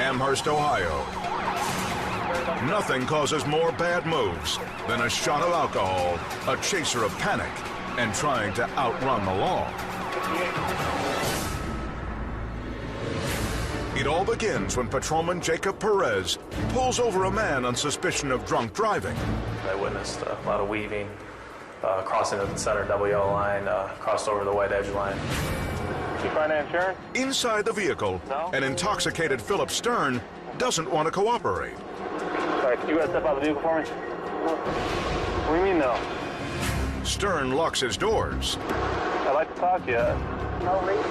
Amherst, Ohio. Nothing causes more bad moves than a shot of alcohol, a chaser of panic, and trying to outrun the law. It all begins when Patrolman Jacob Perez pulls over a man on suspicion of drunk driving. I witnessed a lot of weaving, crossing the center double yellow line, crossed over the white edge line. You find that insurance? Inside the vehicle, an intoxicated Philip Stern doesn't want to cooperate. Sorry, could you guys step out of the vehicle for me? What do you mean, no? Stern locks his doors. I'd like to talk to you. No reason.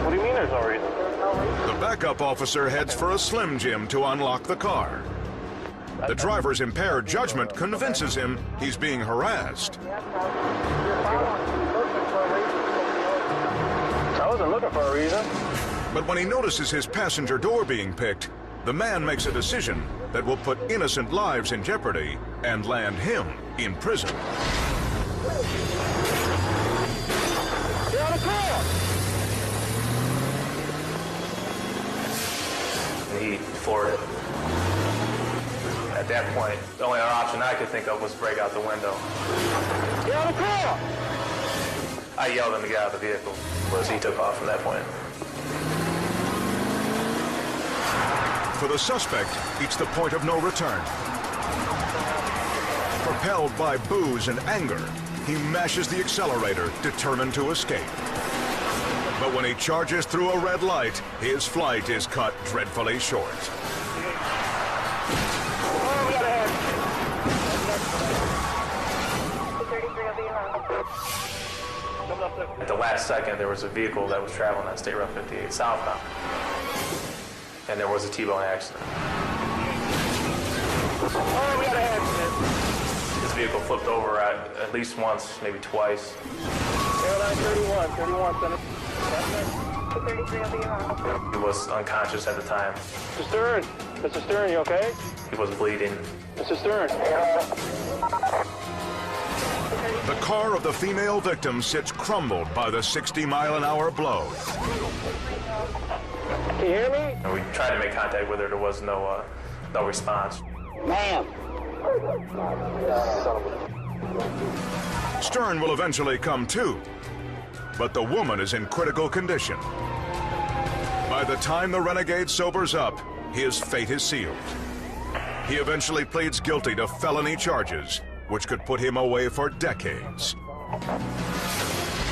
What do you mean there's no reason? There's no reason. The backup officer heads for a Slim Jim to unlock the car. The driver's impaired judgment convinces him he's being harassed. I wasn't looking for a reason. But when he notices his passenger door being picked, the man makes a decision that will put innocent lives in jeopardy and land him in prison. Get out of the car! He floored it. At that point, the only other option I could think of was break out the window. Get out of the car! I yelled at him to get out of the vehicle, but he took off from that point. For the suspect, it's the point of no return. Propelled by booze and anger, he mashes the accelerator, determined to escape. But when he charges through a red light, his flight is cut dreadfully short. At the last second, there was a vehicle that was traveling on State Route 58 southbound, and there was a T-bone accident. Oh, we got an accident. This vehicle flipped over at least once, maybe twice. Airline 31 center. He was unconscious at the time. Mr. Stern. Mr. Stern, you okay? He was bleeding. Mr. Stern. The car of the female victim sits crumbled by the 60-mile-an-hour blow. Can you hear me? And we tried to make contact with her. There was no response. Ma'am. Stern will eventually come to, but the woman is in critical condition. By the time the renegade sobers up, his fate is sealed. He eventually pleads guilty to felony charges, which could put him away for decades.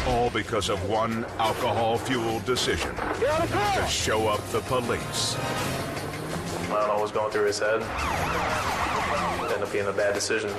All because of one alcohol-fueled decision to show up the police. I don't know what was going through his head. It ended up being a bad decision.